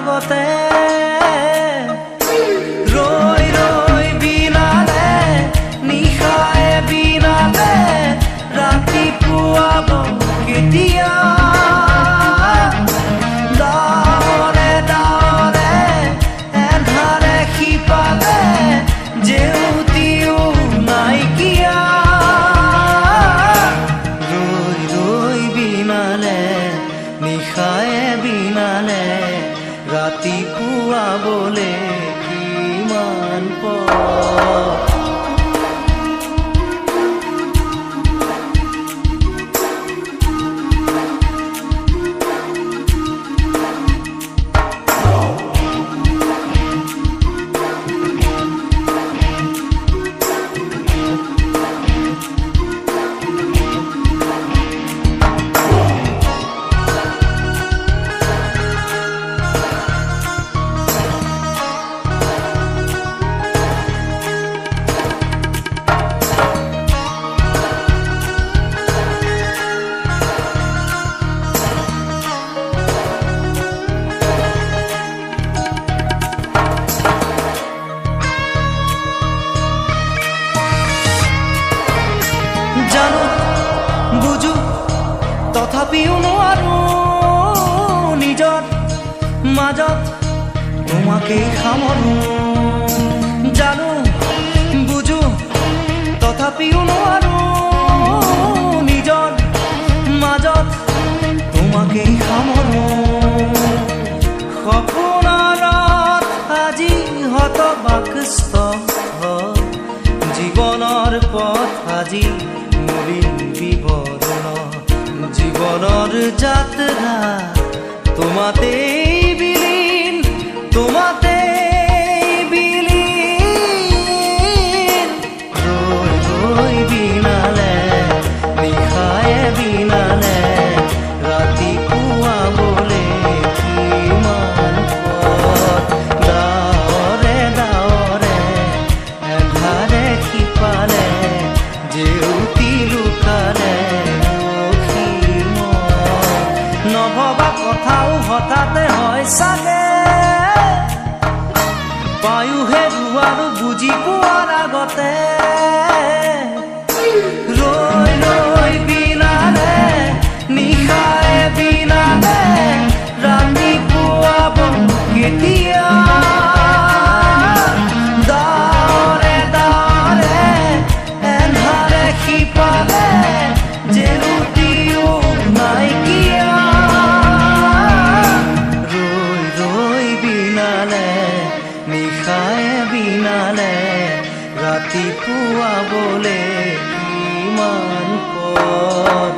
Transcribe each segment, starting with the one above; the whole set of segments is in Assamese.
আগতে ৰৈ ৰৈ বিনালে তোমাকেই সামৰো জানো বুজো তথাপিও নোৱাৰো নিজৰ মাজত তোমাকেই সামৰো সপোনত আজি হতবাকস্থ জীৱনৰ পথ আজি মলিন বিৱৰণ জীৱনৰ যাত্ৰা তোমাতেই বিলীন তোমাতেই বিলীন ৰৈ ৰৈ বিনালে নিশায়ে বিনালে ৰাতিপুৱা বোলে কিমান পথ ডাৱৰে ডাৱৰে এন্ধাৰে সিপালে জেউতি লুকালে নভবা কথাও হঠাতে হয় চাগে পায়ুহে আৰু বুজি পোৱাৰ আগতে ৰৈ ৰৈ বিনালে নিশায়ে বিনালে ৰাতিপুৱা কেতিয়া ডাৱৰে ডাৱৰে এন্ধাৰে সিপালে জেউতিও নাইকিয়া নিশায়ে বিনালে ৰাতিপুৱা বোলে কিমান পথ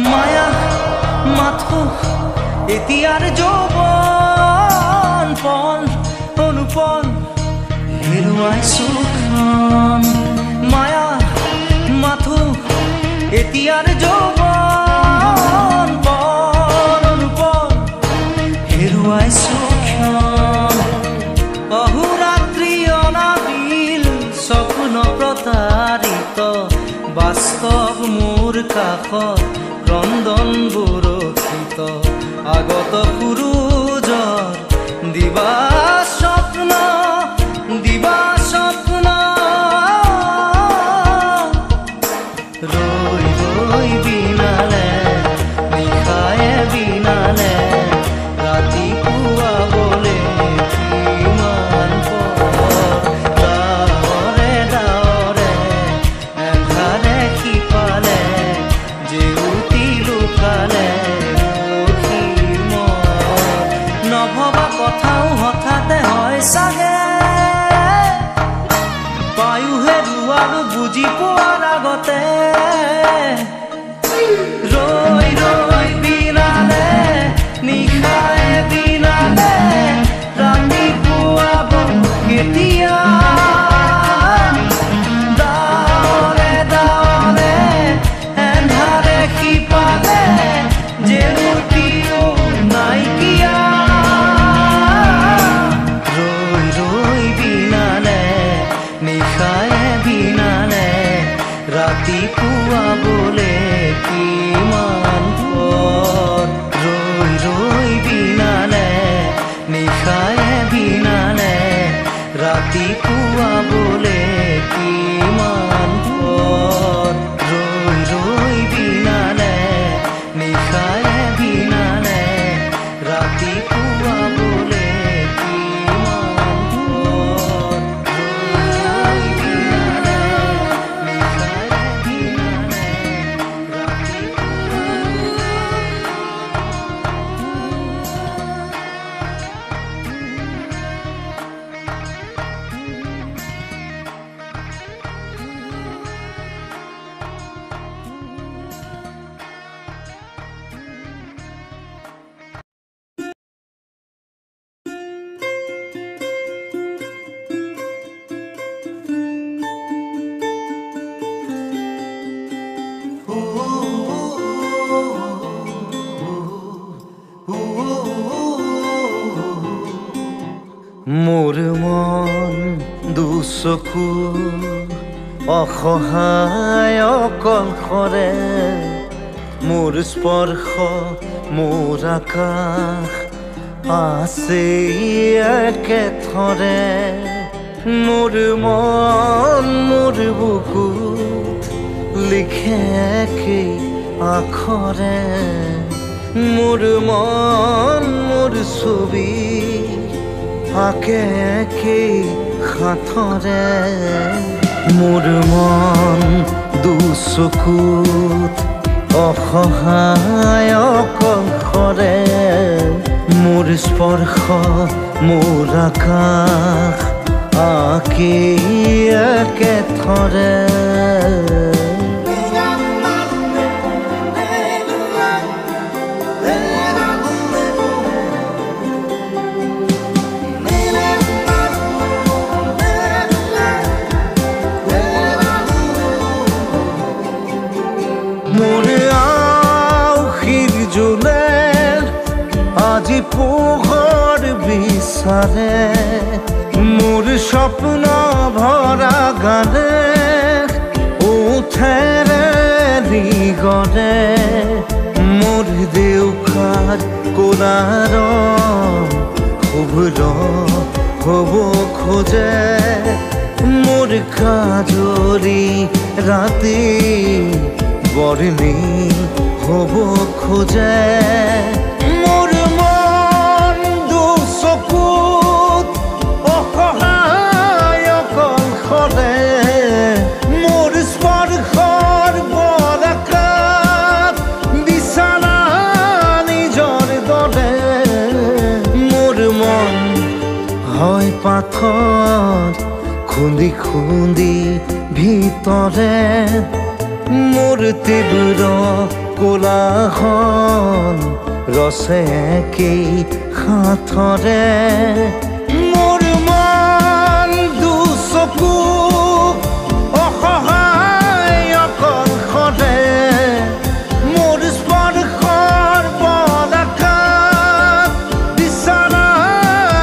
মায়া মাথো এতিয়াৰ যৌৱন পল অনুপল হেৰুৱাইছো মায়া মাথো এতিয়াৰ যৌৱন পল অনুপল হেৰুৱাইছো অহোৰাত্ৰি অনাবিল স্বপ্ন প্ৰতাৰিত বাস্তৱ মোৰ কাষত ক্ৰন্দন বৰষিত আগত সূৰুজৰ দিবা স্বপ্ন ৰৈ ৰৈ বিনালে নিশায়ে বিনালে ৰাতিপুৱা বোলে কিমান পথ ডাৱৰে ডাৱৰে এন্ধাৰে সিপালে জেউতি লুকালে নভবা কথাও হঠাতে হয় চাগে পায়ুহে আৰু বুজি পোৱাৰ আগতে ৰৈ ৰৈ বিনালে নিশায়ে বিনালে ৰাতিপুৱা কেতিয়া ডাৱৰে ডাৱৰে এন্ধাৰে সিপালে জেউতিও নাইকিয়া ৰৈ ৰৈ বিনালে নিশায়ে বিনালে ৰাতিপুৱা বোলে কিমান পথ ৰৈ ৰৈ বিনালে নিশায়ে বিনালে ৰাতিপুৱা বোলে কিমান পথ ৰৈ ৰৈ বিনালে নিশায়ে বিনালে ৰাতিপুৱা বোলে কিমান অসহায় অকলশৰে মোৰ স্পৰ্শ মোৰ আকাশ আছে একেথৰে মোৰ মন মোৰ বুকুত লিখে একেই আখৰে মোৰ মন মোৰ ছবি আঁকে একেই হাতৰে মোৰ মন দুচকুত অসহায় অকলশৰে মোৰ স্পৰ্শ মোৰ আকাশ আঁকি একেথৰে মোৰ আউসীৰ জোলে আজি পোহৰ বিচাৰে মোৰ স্বপ্ন ভৰা গানে উঠেৰে নিগৰে মোৰ দেউখাৰ কোলাৰ শুভ্ৰ হ'ব খোজে মোৰ কাজৰি ৰাতি বৰ্ণি হ'ব খোজে মোৰ মন দুচকুত অসহায় অকলশৰে মোৰ স্পৰ্শৰ বৰকাত বিছানা নিজৰ দৰে মোৰ মন হয় পাথৰ খুন্দি খুন্দি ভিতৰে মোৰ তীব্ৰ কোলাহল ৰচে একেই হাতৰে মোৰ মন দুচকু অসহায় অকলশৰে মোৰ স্পৰ্শৰ বৰকাত বিছানা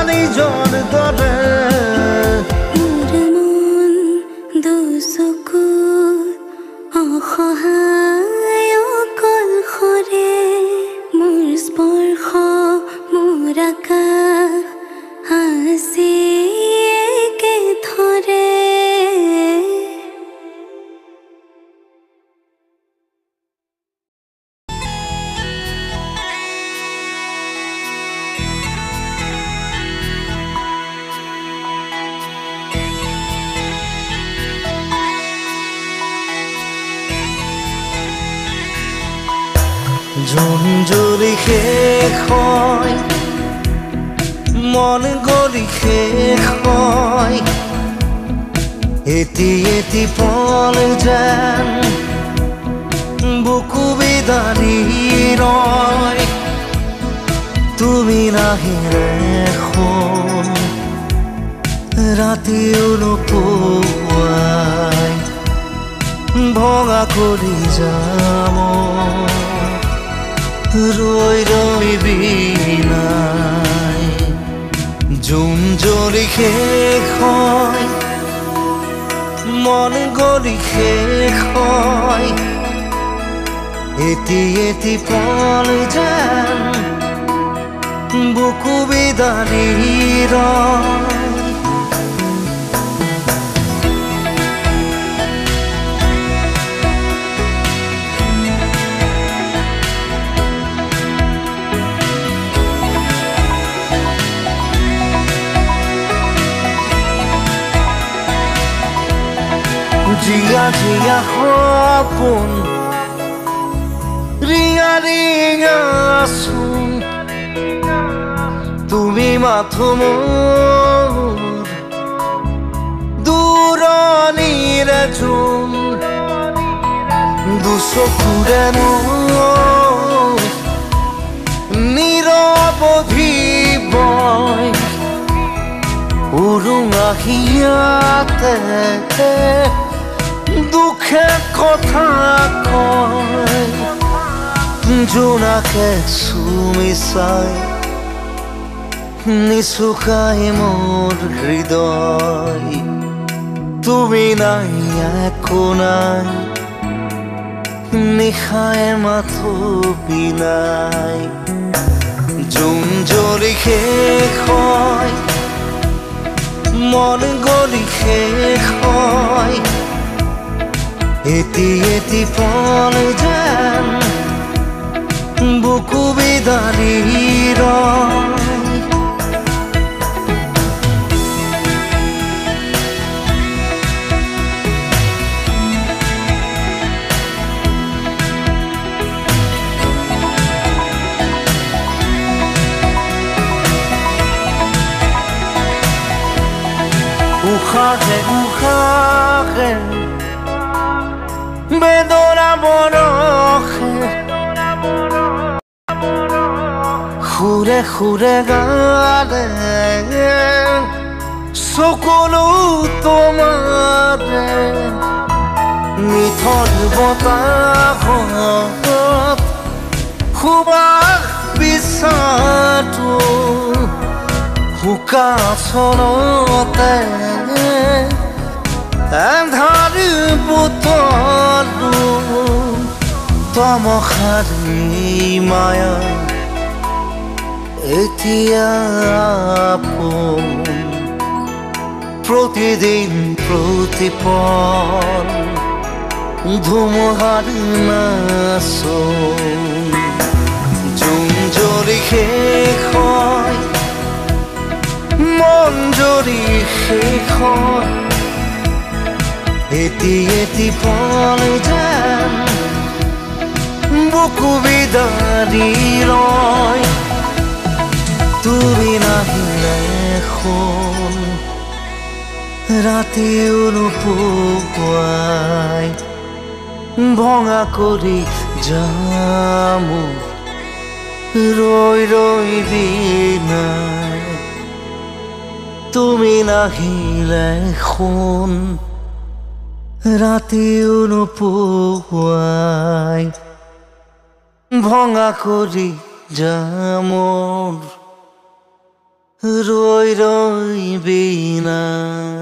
নিজৰ দৰে অসহায় অকলশৰে মোৰ স্পৰ্শ মোৰ আকাশ আছে একেথৰে জোন জ্বলি শেষ হয় মন গলি শেষ হয় এটি এটি পল যেন বুকু বিদাৰি ৰয় তুমি নাহিলে এখন ৰাতিও নোপোৱাই ভঙা কৰি যাম ৰৈ ৰৈ বিনাই জোন জ্বলি শেষ হয় মন গলি শেষ হয় এটি এটি পল যেন বুকু বিদাৰি ৰয় জিয়া জিয়া সপোন ৰিঙা ৰিঙা চোন তুমি মাথো মোৰ দূৰণিৰে জোন দুচকুৰে মোৰ নিৰৱধি বয় উৰুঙা হিয়াতে দুখে কথা কয় জোনাকে চুমি চাই নিচুকাই মোৰ হৃদয় তুমি নাই একো নাই নিশায় মাথো বিনাই জুম জ্বলি শেষ হয় মন গলি শেষ হয় এটি এটি পল যেন বুকু বিদাৰি ৰয় উশাহে উশাহে বেদনা বৰষে সুৰে সুৰে গালে চকুলো তোমাৰে নিথৰ বতাহত সুবাস বিচাৰটো শুকাচলতে এন্ধাৰ বুটলো তমসাৰী মায়া এতিয়া আপোন প্ৰতিদিন প্ৰতিপল ধুমুহাৰ নাচোন জুম জ্বলি শেষ হয় মন জ্বলি শেষ হয় এটি এটি পল যেন বুকু বিদাৰি ৰয় তুমি নাহিলে শুন ৰাতিও নোপোৱাই ভঙা কৰি যাম ৰৈ ৰৈ বিনাই তুমি নাহিলে শুন ৰাতিও নোপোৱাই ভঙা কৰি যাম ৰৈ ৰৈ বিনাই